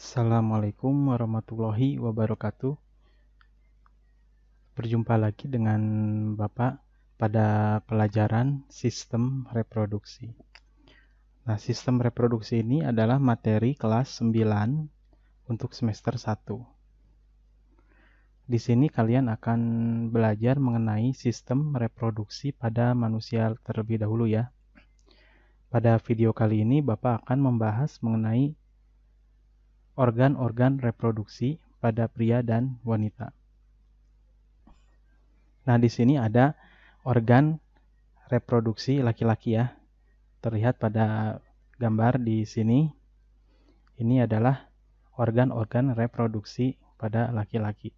Assalamualaikum warahmatullahi wabarakatuh. Berjumpa lagi dengan Bapak pada pelajaran sistem reproduksi. Nah, sistem reproduksi ini adalah materi kelas 9 untuk semester 1. Di sini kalian akan belajar mengenai sistem reproduksi pada manusia terlebih dahulu ya. Pada video kali ini Bapak akan membahas mengenai organ-organ reproduksi pada pria dan wanita. Nah, di sini ada organ reproduksi laki-laki ya. Terlihat pada gambar di sini. Ini adalah organ-organ reproduksi pada laki-laki.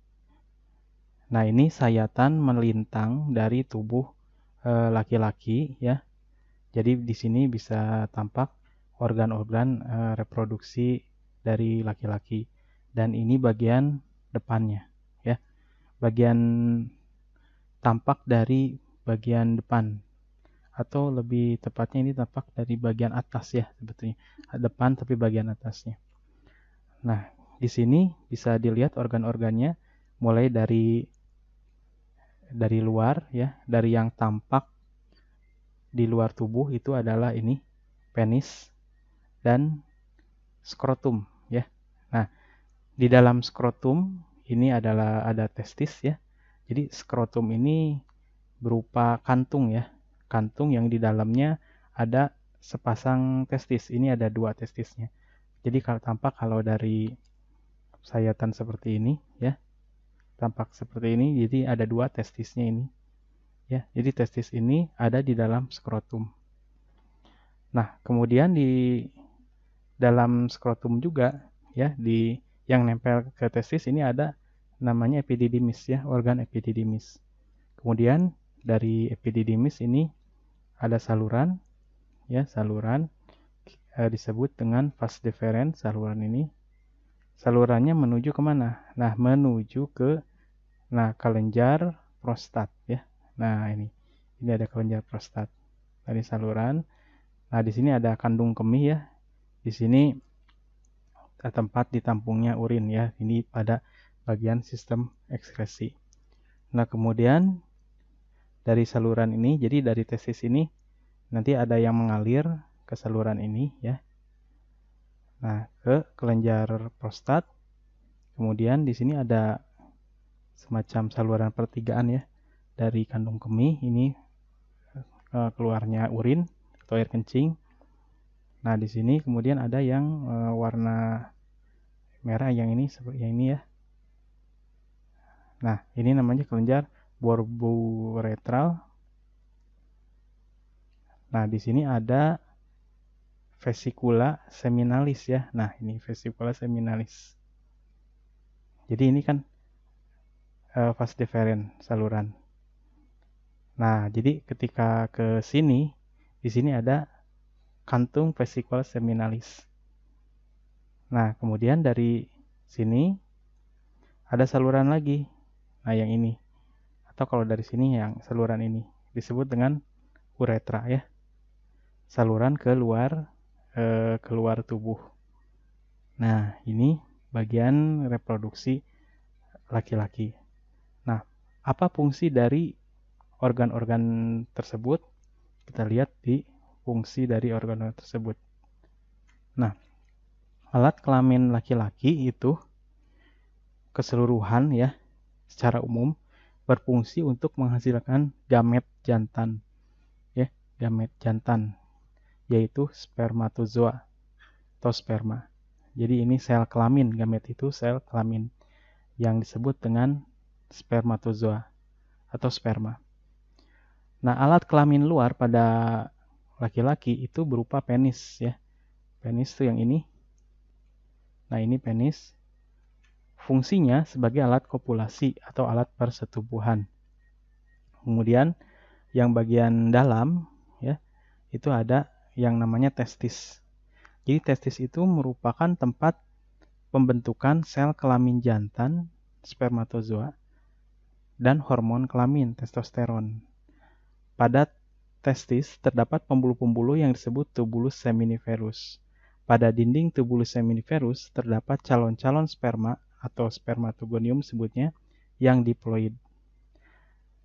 Nah, ini sayatan melintang dari tubuh laki-laki ya. Jadi di sini bisa tampak organ-organ reproduksi dari laki-laki. Dan ini bagian depannya ya. Bagian tampak dari bagian depan, atau lebih tepatnya ini tampak dari bagian atas ya, sebetulnya depan tapi bagian atasnya. Nah, di sini bisa dilihat organ-organnya mulai dari luar ya, dari yang tampak di luar tubuh itu adalah ini penis dan skrotum ya. Nah, di dalam skrotum ini ada testis ya. Jadi skrotum ini berupa kantung ya. Kantung yang di dalamnya ada sepasang testis. Ini ada 2 testisnya. Jadi kalau tampak kalau dari sayatan seperti ini ya. Tampak seperti ini, jadi ada 2 testisnya ini. Ya, jadi testis ini ada di dalam skrotum. Nah, kemudian di dalam skrotum juga ya, di yang nempel ke testis ini ada namanya epididymis ya, organ epididymis. Kemudian dari epididymis ini ada saluran ya, saluran disebut dengan vas deferens. Saluran ini salurannya menuju kemana? Nah, menuju ke kelenjar prostat ya. Nah, ini ada kelenjar prostat dari saluran. Nah, di sini ada kandung kemih ya. Di sini tempat ditampungnya urin ya. Ini pada bagian sistem ekskresi. Nah, kemudian dari saluran ini, jadi dari testis ini nanti ada yang mengalir ke saluran ini ya. Nah, ke kelenjar prostat. Kemudian di sini ada semacam saluran pertigaan ya. Dari kandung kemih ini keluarnya urin atau air kencing. Nah, di sini kemudian ada yang warna merah, yang ini seperti yang ini ya. Nah, ini namanya kelenjar borburetral. Nah, di sini ada vesicula seminalis ya. Nah, ini vesicula seminalis. Jadi ini kan vas deferens saluran. Nah, jadi ketika ke sini, di sini ada kantung vesicula seminalis. Nah, kemudian dari sini ada saluran lagi. Nah, yang ini. Atau kalau dari sini yang saluran ini disebut dengan uretra ya. Saluran keluar tubuh. Nah, ini bagian reproduksi laki-laki. Nah, apa fungsi dari organ-organ tersebut? Kita lihat di fungsi dari organ-organ tersebut. Nah, alat kelamin laki-laki itu keseluruhan ya, secara umum berfungsi untuk menghasilkan gamet jantan ya, gamet jantan, yaitu spermatozoa atau sperma. Jadi ini sel kelamin, gamet itu sel kelamin yang disebut dengan spermatozoa atau sperma. Nah, alat kelamin luar pada laki-laki itu berupa penis ya. Penis itu yang ini. Nah, ini penis. Fungsinya sebagai alat kopulasi atau alat persetubuhan. Kemudian yang bagian dalam ya, itu ada yang namanya testis. Jadi testis itu merupakan tempat pembentukan sel kelamin jantan, spermatozoa, dan hormon kelamin, testosteron. Pada testis terdapat pembuluh-pembuluh yang disebut tubulus seminiferus. pada dinding tubulus seminiferus terdapat calon-calon sperma atau spermatogonium sebutnya yang diploid.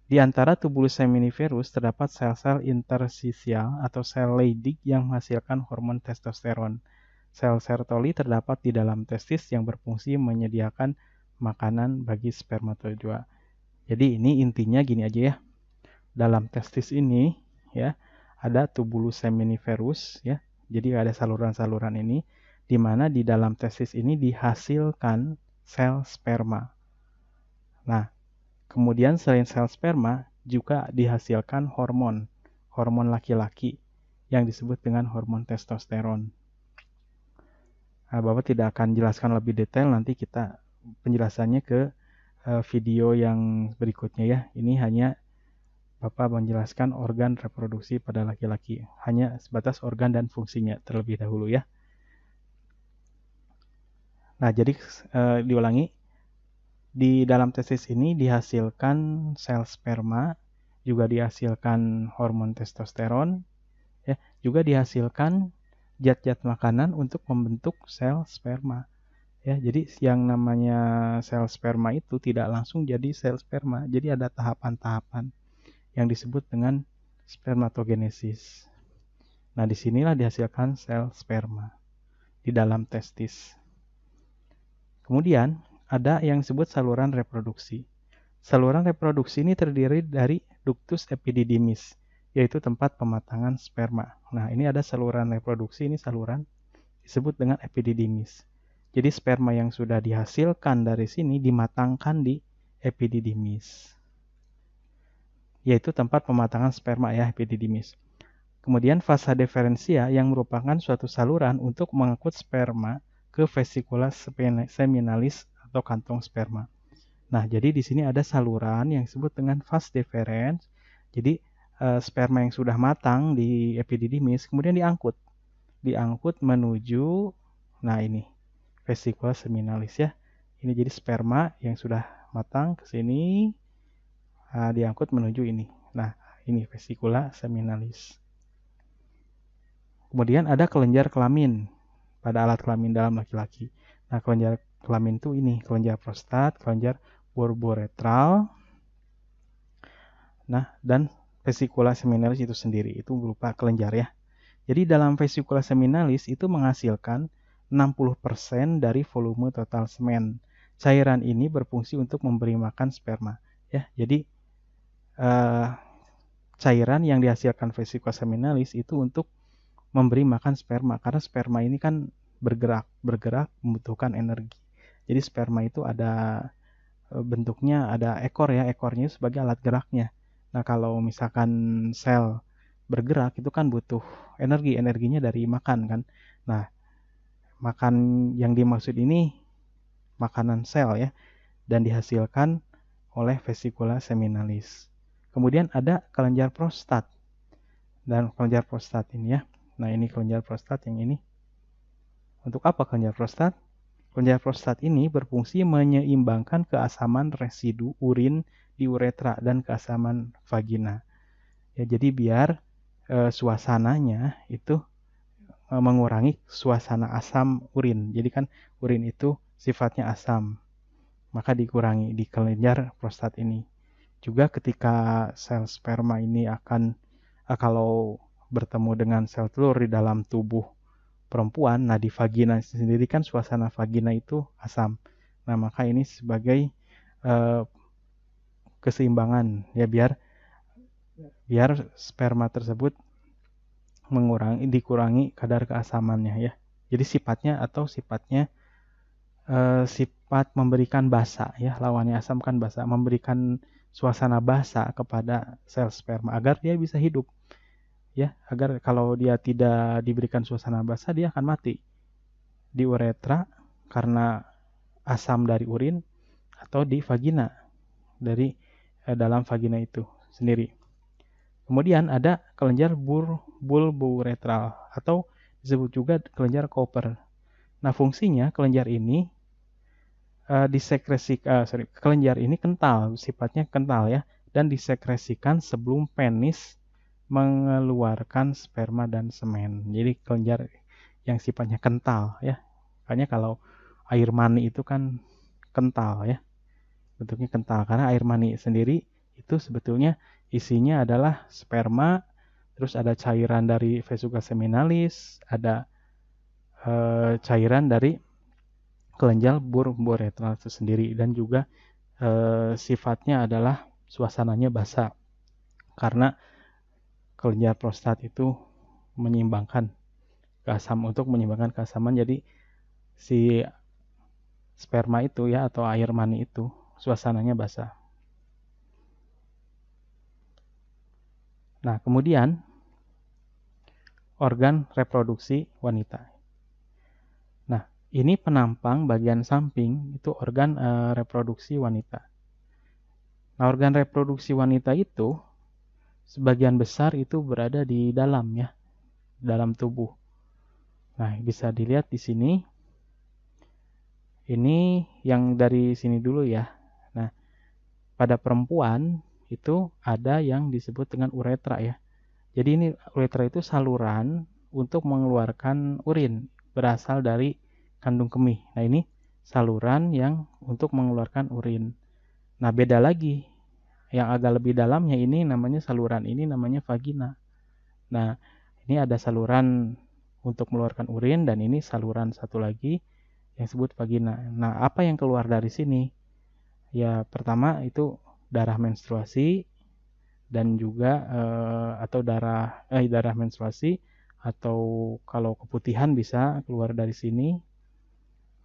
Di antara tubulus seminiferus terdapat sel-sel interstisial atau sel Leydig yang menghasilkan hormon testosteron. Sel Sertoli terdapat di dalam testis yang berfungsi menyediakan makanan bagi spermatozoa. Jadi ini intinya gini aja ya. Dalam testis ini ya ada tubulus seminiferus ya. Jadi ada saluran-saluran ini di mana di dalam testis ini dihasilkan sel sperma. Nah, kemudian selain sel sperma juga dihasilkan hormon laki-laki yang disebut dengan hormon testosteron. Nah, Bapak tidak akan jelaskan lebih detail, nanti kita penjelasannya ke video yang berikutnya ya. Ini hanya Bapak menjelaskan organ reproduksi pada laki-laki, hanya sebatas organ dan fungsinya terlebih dahulu ya. Nah, jadi diulangi. Di dalam testis ini dihasilkan sel sperma, juga dihasilkan hormon testosteron, ya, juga dihasilkan zat-zat makanan untuk membentuk sel sperma. Ya, jadi yang namanya sel sperma itu tidak langsung jadi sel sperma, jadi ada tahapan-tahapan yang disebut dengan spermatogenesis. Nah, disinilah dihasilkan sel sperma di dalam testis. Kemudian ada yang disebut saluran reproduksi. Saluran reproduksi ini terdiri dari ductus epididymis, yaitu tempat pematangan sperma. Nah, ini ada saluran reproduksi, ini saluran disebut dengan epididymis. Jadi sperma yang sudah dihasilkan dari sini dimatangkan di epididymis, yaitu tempat pematangan sperma ya, epididymis. Kemudian fasa deferensia yang merupakan suatu saluran untuk mengangkut sperma ke vesikula seminalis atau kantong sperma. Nah, jadi di sini ada saluran yang disebut dengan vas deferens. Jadi sperma yang sudah matang di epididymis kemudian diangkut menuju, nah ini vesikula seminalis ya. Ini jadi sperma yang sudah matang ke sini, diangkut menuju ini. Nah, ini vesikula seminalis. Kemudian ada kelenjar kelamin pada alat kelamin dalam laki-laki. Nah, kelenjar kelamin itu ini, kelenjar prostat, kelenjar borboretral, nah, dan vesikula seminalis itu sendiri, itu berupa kelenjar ya. Jadi dalam vesikula seminalis itu menghasilkan 60% dari volume total semen. Cairan ini berfungsi untuk memberi makan sperma ya. Jadi cairan yang dihasilkan vesikula seminalis itu untuk memberi makan sperma, karena sperma ini kan bergerak membutuhkan energi. Jadi sperma itu ada bentuknya, ada ekor ya, ekornya sebagai alat geraknya. Nah, kalau misalkan sel bergerak itu kan butuh energinya dari makan kan. Nah, makan yang dimaksud ini makanan sel ya, dan dihasilkan oleh vesikula seminalis. Kemudian ada kelenjar prostat. Dan kelenjar prostat ini ya. Nah, ini kelenjar prostat yang ini. Untuk apa kelenjar prostat? Kelenjar prostat ini berfungsi menyeimbangkan keasaman residu urin di uretra dan keasaman vagina. Ya, jadi biar suasananya itu mengurangi suasana asam urin. Jadi kan urin itu sifatnya asam, maka dikurangi di kelenjar prostat ini. Juga ketika sel sperma ini akan kalau bertemu dengan sel telur di dalam tubuh perempuan, nah di vagina sendiri kan suasana vagina itu asam. Nah, maka ini sebagai keseimbangan ya, biar sperma tersebut dikurangi kadar keasamannya ya. Jadi sifatnya sifat memberikan basa ya, lawannya asam kan basa, memberikan suasana basa kepada sel sperma agar dia bisa hidup. Ya, agar kalau dia tidak diberikan suasana basah dia akan mati di uretra karena asam dari urin, atau di vagina dari dalam vagina itu sendiri. Kemudian ada kelenjar bulbouretral atau disebut juga kelenjar Cooper. Nah, fungsinya kelenjar ini kelenjar ini kental, sifatnya kental ya, dan disekresikan sebelum penis mengeluarkan sperma dan semen. Jadi kelenjar yang sifatnya kental ya. Makanya kalau air mani itu kan kental ya, bentuknya kental karena air mani sendiri itu sebetulnya isinya adalah sperma, terus ada cairan dari vesicula seminalis, ada cairan dari kelenjar uretral itu sendiri, dan juga sifatnya adalah suasananya basa karena kelenjar prostat itu menyeimbangkan keasaman, jadi si sperma itu ya atau air mani itu suasananya basah. Nah, kemudian organ reproduksi wanita. Nah, ini penampang bagian samping itu organ reproduksi wanita. Nah, organ reproduksi wanita itu sebagian besar itu berada di dalam ya, dalam tubuh. Nah, bisa dilihat di sini. Ini yang dari sini dulu ya. Nah, pada perempuan itu ada yang disebut dengan uretra ya. Jadi ini uretra itu saluran untuk mengeluarkan urin berasal dari kandung kemih. Nah, ini saluran yang untuk mengeluarkan urin. Nah, beda lagi. Yang agak lebih dalamnya ini namanya saluran ini namanya vagina. Nah, ini ada saluran untuk mengeluarkan urin dan ini saluran satu lagi yang disebut vagina. Nah, apa yang keluar dari sini? Ya, pertama itu darah menstruasi dan juga atau darah menstruasi, atau kalau keputihan bisa keluar dari sini,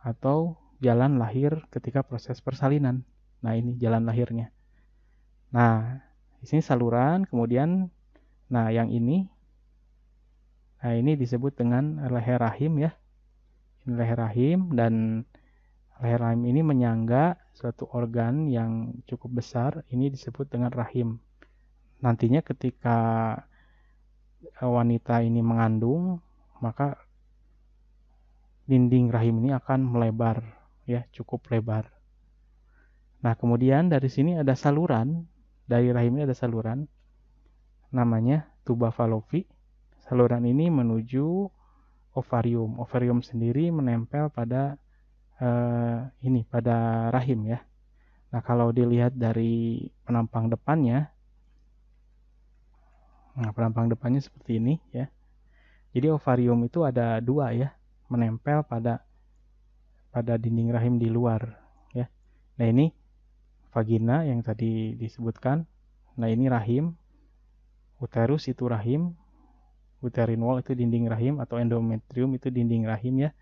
atau jalan lahir ketika proses persalinan. Nah, ini jalan lahirnya. Nah, di sini saluran, kemudian yang ini disebut dengan leher rahim ya. Ini leher rahim, dan leher rahim ini menyangga suatu organ yang cukup besar, ini disebut dengan rahim. Nantinya ketika wanita ini mengandung, maka dinding rahim ini akan melebar ya, cukup lebar. Nah, kemudian dari sini ada saluran, dari rahim ini ada saluran namanya tuba Fallopi. Saluran ini menuju ovarium. Ovarium sendiri menempel pada pada rahim ya. Nah, kalau dilihat dari penampang depannya, penampang depannya seperti ini ya. Jadi ovarium itu ada dua ya, menempel pada dinding rahim di luar ya. Nah, ini vagina yang tadi disebutkan. Nah, ini rahim. Uterus itu rahim. Uterine wall itu dinding rahim, atau endometrium itu dinding rahim ya.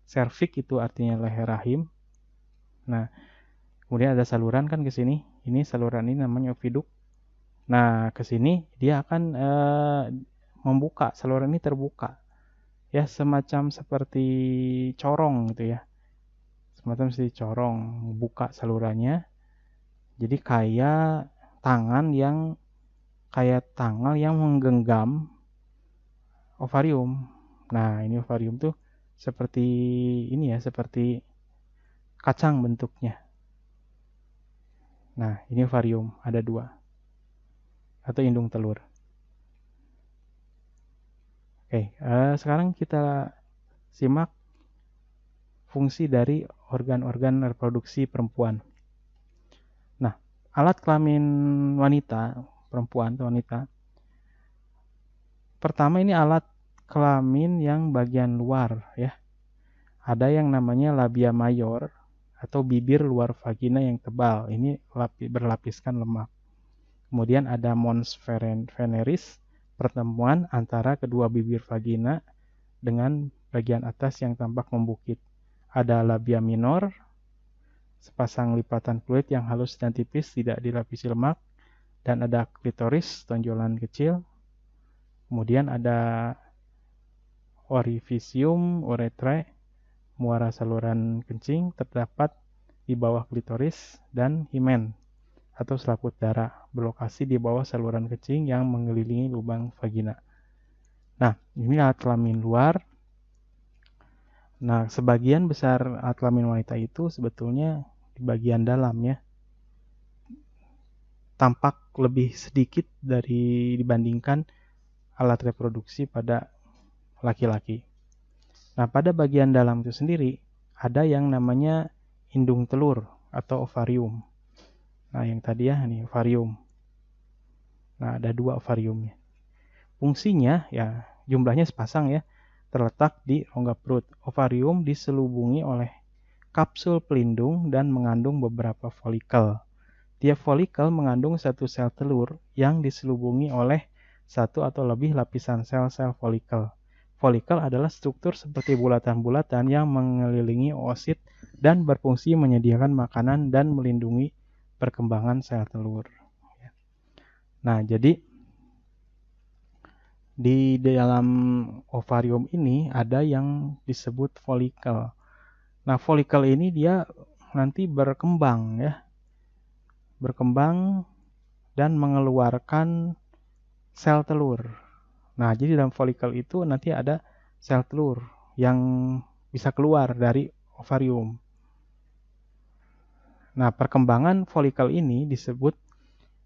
Cervix itu artinya leher rahim. Nah, kemudian ada saluran kan ke sini. Ini saluran ini namanya oviduk. Nah, ke sini dia akan membuka, saluran ini terbuka. Ya, semacam seperti corong gitu ya. Semacam seperti corong, buka salurannya. Jadi kayak tangan yang menggenggam ovarium. Nah, ini ovarium tuh seperti ini ya, seperti kacang bentuknya. Nah, ini ovarium, ada dua. Atau indung telur. Oke, sekarang kita simak fungsi dari organ-organ reproduksi perempuan. Nah, alat kelamin wanita, perempuan atau wanita. Pertama, ini alat kelamin yang bagian luar ya. Ada yang namanya labia mayor atau bibir luar vagina yang tebal. Ini berlapiskan lemak. Kemudian ada mons veneris, pertemuan antara kedua bibir vagina dengan bagian atas yang tampak membukit. Ada labia minor, sepasang lipatan fluid yang halus dan tipis tidak dilapisi lemak, dan ada klitoris, tonjolan kecil. Kemudian ada orificium urethrae, muara saluran kencing terdapat di bawah klitoris, dan himen atau selaput darah berlokasi di bawah saluran kencing yang mengelilingi lubang vagina. Nah, ini alat kelamin luar. Nah, sebagian besar alat kelamin wanita itu sebetulnya di bagian dalam ya. Tampak lebih sedikit dibandingkan alat reproduksi pada laki-laki. Nah, pada bagian dalam itu sendiri ada yang namanya indung telur atau ovarium. Nah, yang tadi ya, ini ovarium. Nah, ada 2 ovariumnya. Fungsinya ya jumlahnya sepasang ya, terletak di rongga perut. Ovarium diselubungi oleh kapsul pelindung dan mengandung beberapa folikel. Tiap folikel mengandung satu sel telur yang diselubungi oleh satu atau lebih lapisan sel-sel folikel. Folikel adalah struktur seperti bulatan-bulatan yang mengelilingi oosit dan berfungsi menyediakan makanan dan melindungi perkembangan sel telur. Nah, jadi di dalam ovarium ini ada yang disebut folikel. Nah, folikel ini dia nanti berkembang ya. Berkembang dan mengeluarkan sel telur. Nah, jadi dalam folikel itu nanti ada sel telur yang bisa keluar dari ovarium. Nah, perkembangan folikel ini disebut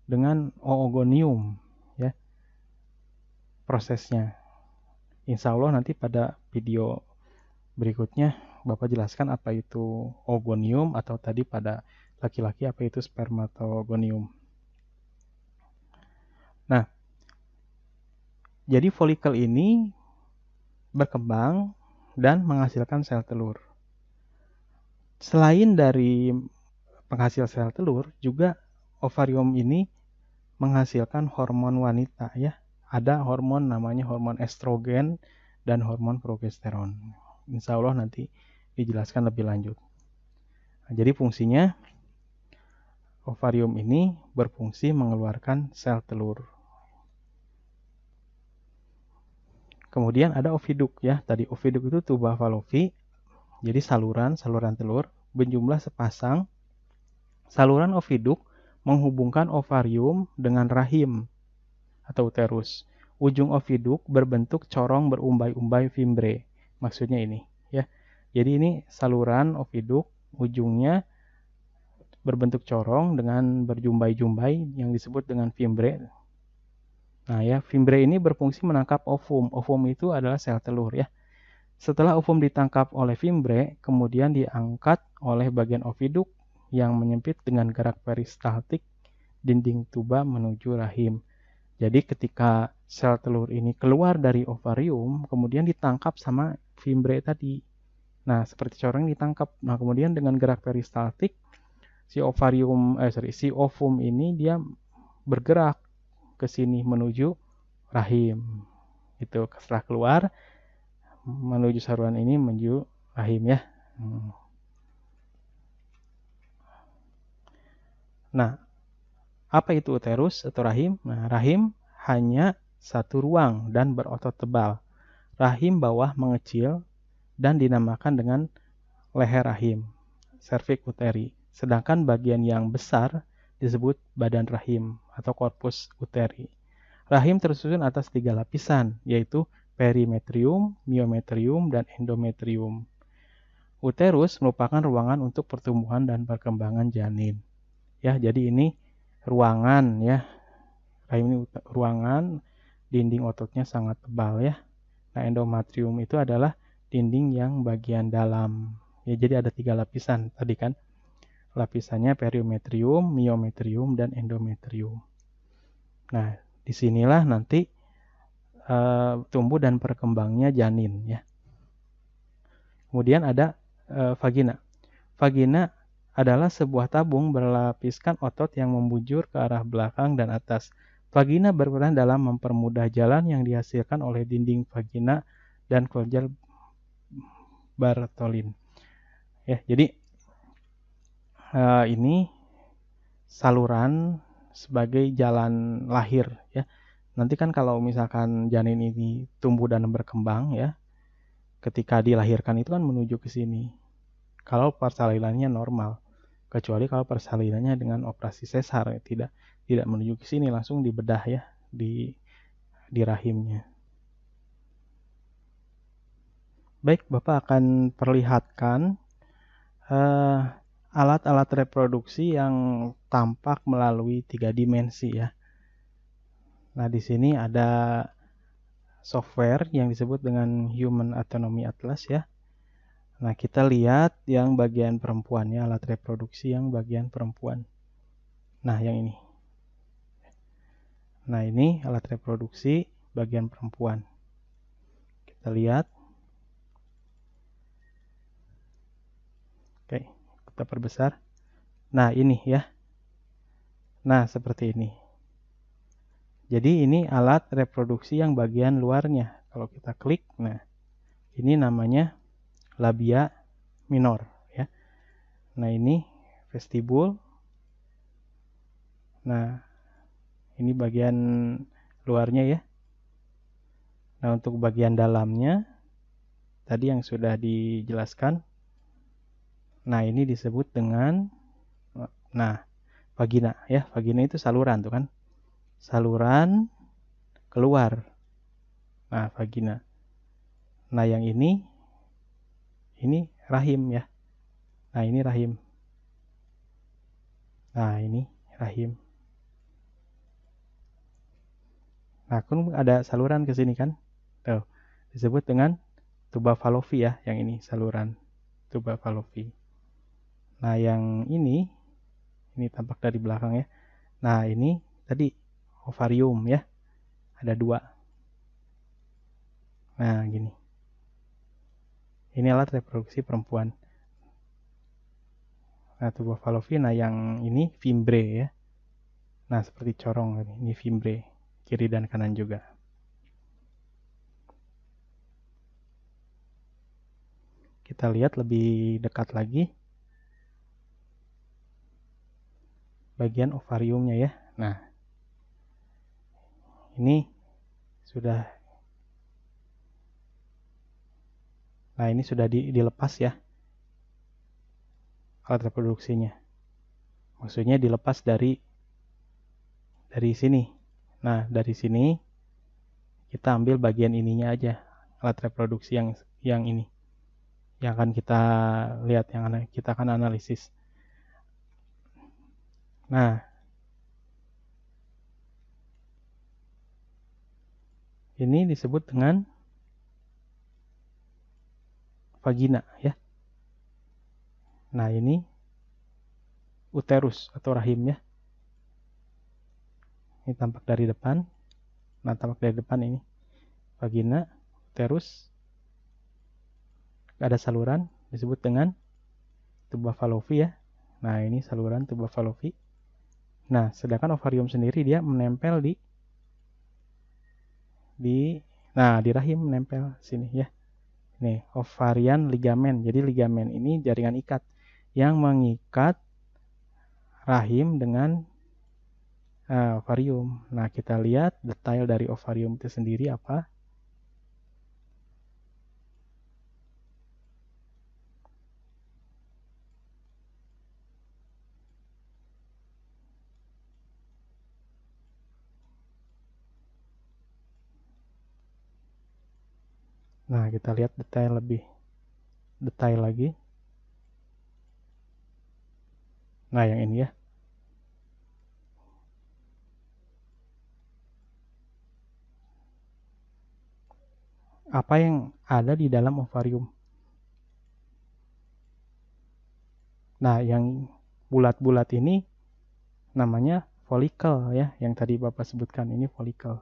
dengan oogonium ya. Prosesnya. Insya Allah nanti pada video berikutnya Bapak jelaskan apa itu oogonium atau tadi pada laki-laki apa itu spermatogonium. Nah, jadi folikel ini berkembang dan menghasilkan sel telur. Selain dari penghasil sel telur, juga ovarium ini menghasilkan hormon wanita ya. Ada hormon namanya hormon estrogen dan hormon progesteron. Insya Allah nanti dijelaskan lebih lanjut. Nah, jadi fungsinya ovarium ini berfungsi mengeluarkan sel telur. Kemudian ada oviduk ya. Tadi oviduk itu tuba Fallopi. Jadi saluran telur berjumlah sepasang. Saluran oviduk menghubungkan ovarium dengan rahim atau uterus. Ujung oviduk berbentuk corong berumbai-umbai fimbre. Maksudnya ini ya. Jadi ini saluran oviduk, ujungnya berbentuk corong dengan berjumbai-jumbai yang disebut dengan fimbre. Nah ya, fimbre ini berfungsi menangkap ovum. Ovum itu adalah sel telur ya. Setelah ovum ditangkap oleh fimbre, kemudian diangkat oleh bagian oviduk yang menyempit dengan gerak peristaltik dinding tuba menuju rahim. Jadi ketika sel telur ini keluar dari ovarium, kemudian ditangkap sama fimbre tadi. Nah, seperti corong ditangkap. Nah, kemudian dengan gerak peristaltik si ovum ini dia bergerak ke sini menuju rahim. Itu setelah keluar menuju saluran ini menuju rahim ya. Nah, apa itu uterus atau rahim? Nah, rahim hanya satu ruang dan berotot tebal. Rahim bawah mengecil dan dinamakan dengan leher rahim, cervix uteri. Sedangkan bagian yang besar disebut badan rahim atau corpus uteri. Rahim tersusun atas 3 lapisan, yaitu perimetrium, myometrium, dan endometrium. Uterus merupakan ruangan untuk pertumbuhan dan perkembangan janin. Ya, jadi ini ruangan ya. Rahim ini ruangan, dinding ototnya sangat tebal ya. Nah, endometrium itu adalah dinding yang bagian dalam. Ya, jadi ada 3 lapisan tadi kan. Lapisannya perimetrium, myometrium, dan endometrium. Nah, disinilah nanti tumbuh dan berkembangnya janin ya. Kemudian ada vagina. Vagina adalah sebuah tabung berlapiskan otot yang membujur ke arah belakang dan atas. Vagina berperan dalam mempermudah jalan yang dihasilkan oleh dinding vagina dan kelenjar Bartholin. Ya, jadi ini saluran sebagai jalan lahir ya. Nanti kan kalau misalkan janin ini tumbuh dan berkembang ya, ketika dilahirkan itu kan menuju ke sini. Kalau persalinannya normal, kecuali kalau persalinannya dengan operasi sesar ya, tidak menuju ke sini, langsung dibedah ya di rahimnya. Baik, Bapak akan perlihatkan alat-alat reproduksi yang tampak melalui 3 dimensi ya. Nah, di sini ada software yang disebut dengan Human Anatomy Atlas ya. Nah, kita lihat yang bagian perempuannya, alat reproduksi yang bagian perempuan. Nah, yang ini. Nah, ini alat reproduksi bagian perempuan. Kita lihat. Oke, kita perbesar. Nah, ini ya. Nah, seperti ini. Jadi, ini alat reproduksi yang bagian luarnya. Kalau kita klik, nah, ini namanya labia minor ya. Nah, ini vestibul. Nah, ini bagian luarnya ya. Nah, untuk bagian dalamnya tadi yang sudah dijelaskan. Nah, ini disebut dengan vagina ya. Vagina itu saluran tuh kan. Saluran keluar. Nah, vagina. Nah, yang ini rahim ya. Nah, ini rahim. Nah, ini rahim. Nah, kan ada saluran ke sini kan? Tuh, disebut dengan tuba Fallopi ya, yang ini saluran tuba Fallopi. Nah, yang ini tampak dari belakang ya. Nah, ini tadi ovarium ya. Ada 2. Nah, gini. Ini alat reproduksi perempuan. Nah, tuba Fallopi. Nah, yang ini fimbre ya. Nah, seperti corong tadi. Ini fimbre. Kiri dan kanan juga. Kita lihat lebih dekat lagi. Bagian ovariumnya ya. Nah, ini sudah. Nah, ini sudah dilepas ya. Alat reproduksinya. Maksudnya dilepas dari sini. Nah, dari sini kita ambil bagian ininya aja. Alat reproduksi yang ini. Yang akan kita lihat, yang kita akan analisis. Nah, ini disebut dengan vagina ya. Nah, ini uterus atau rahim ya. Ini tampak dari depan. Nah, tampak dari depan ini vagina, uterus. Ada saluran disebut dengan tuba Fallopi ya. Nah, ini saluran tuba Fallopi. Nah, sedangkan ovarium sendiri dia menempel di rahim, menempel sini ya. Nih, ovarian ligamen. Jadi ligamen ini jaringan ikat yang mengikat rahim dengan ovarium. Nah, kita lihat detail dari ovarium itu sendiri apa. Nah, kita lihat lebih detail lagi. Nah, yang ini ya. Apa yang ada di dalam ovarium? Nah, yang bulat-bulat ini namanya folikel ya, yang tadi Bapak sebutkan ini folikel.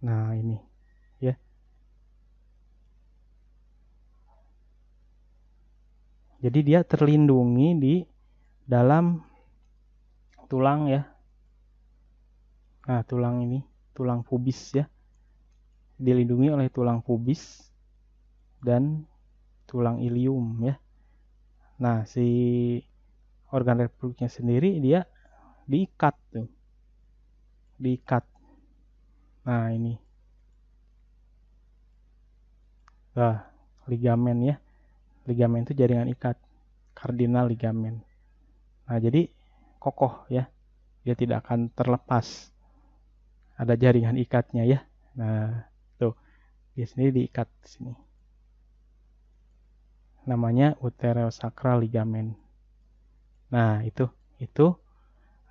Nah, ini ya. Jadi dia terlindungi di dalam tulang ya. Nah, tulang ini, tulang pubis ya. Dilindungi oleh tulang pubis dan tulang ilium ya. Nah, si organ reproduksinya sendiri dia diikat tuh. Diikat. Nah, ini. Nah, ligamen ya. Ligamen itu jaringan ikat. Cardinal ligamen. Nah, jadi kokoh ya. Dia tidak akan terlepas. Ada jaringan ikatnya ya. Nah, tuh. Dia sendiri diikat di sini. Namanya uterosacral ligamen. Nah, itu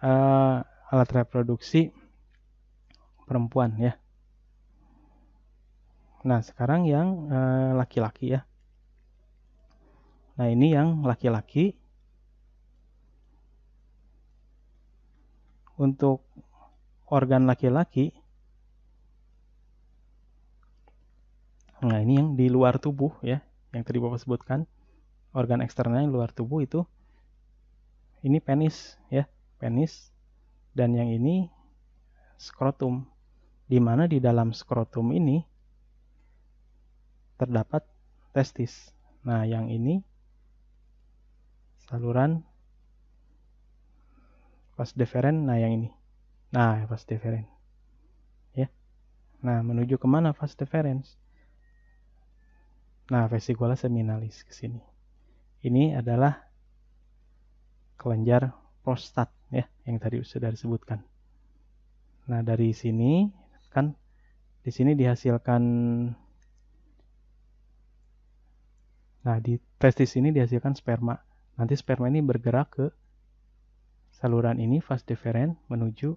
alat reproduksi perempuan ya. Nah, sekarang yang laki-laki ya. Nah, ini yang laki-laki. Untuk organ laki-laki, nah ini yang di luar tubuh ya, yang tadi Bapak sebutkan, organ eksternal yang luar tubuh itu, ini penis ya, penis, dan yang ini skrotum, di mana di dalam skrotum ini terdapat testis. Nah, yang ini saluran vas deferens, nah yang ini. Nah, vas deferens. Ya. Nah, menuju kemana vas deferens? Nah, vesicula seminalis ke sini. Ini adalah kelenjar prostat ya, yang tadi sudah disebutkan. Nah, dari sini kan di sini dihasilkan, nah di testis ini dihasilkan sperma. Nanti sperma ini bergerak ke saluran ini vas deferens menuju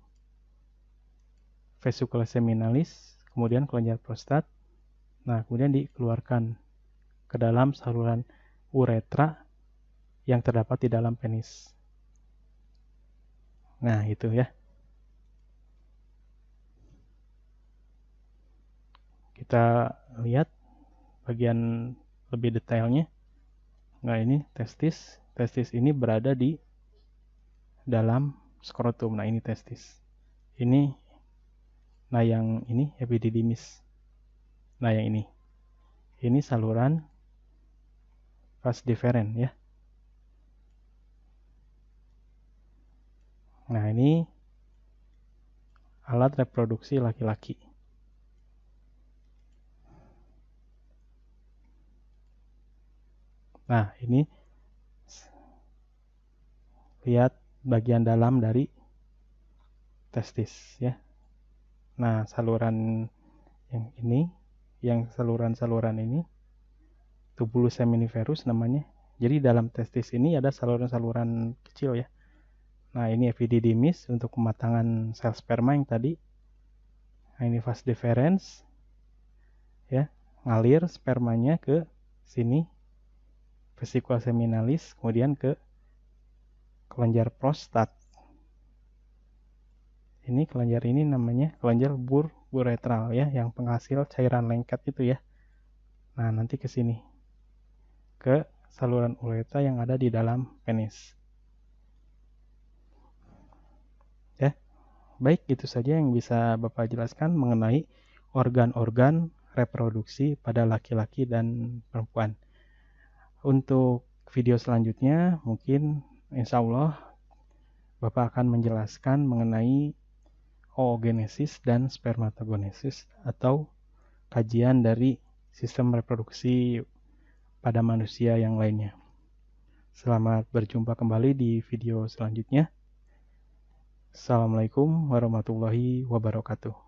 vesicula seminalis, kemudian kelenjar prostat. Nah, kemudian dikeluarkan ke dalam saluran uretra yang terdapat di dalam penis. Nah, itu ya. Kita lihat bagian lebih detailnya. Nah, ini testis. Testis ini berada di dalam skrotum. Nah, ini testis. Ini, nah yang ini epididymis. Nah, yang ini. Ini saluran vas deferens ya. Nah, ini alat reproduksi laki-laki. Nah, ini lihat bagian dalam dari testis ya. Nah, saluran yang ini, yang saluran-saluran ini, tubulus seminiferus namanya. Jadi dalam testis ini ada saluran-saluran kecil ya. Nah, ini epididymis untuk pematangan sel sperma yang tadi. Nah, ini vas deferens ya, ngalir spermanya ke sini, vesicula seminalis, kemudian ke kelenjar prostat. Ini kelenjar ini namanya kelenjar uretral ya, yang penghasil cairan lengket itu ya. Nah, nanti ke sini, ke saluran uretra yang ada di dalam penis. Ya, baik, itu saja yang bisa Bapak jelaskan mengenai organ-organ reproduksi pada laki-laki dan perempuan. Untuk video selanjutnya mungkin insya Allah Bapak akan menjelaskan mengenai oogenesis dan spermatogenesis atau kajian dari sistem reproduksi pada manusia yang lainnya. Selamat berjumpa kembali di video selanjutnya. Assalamualaikum warahmatullahi wabarakatuh.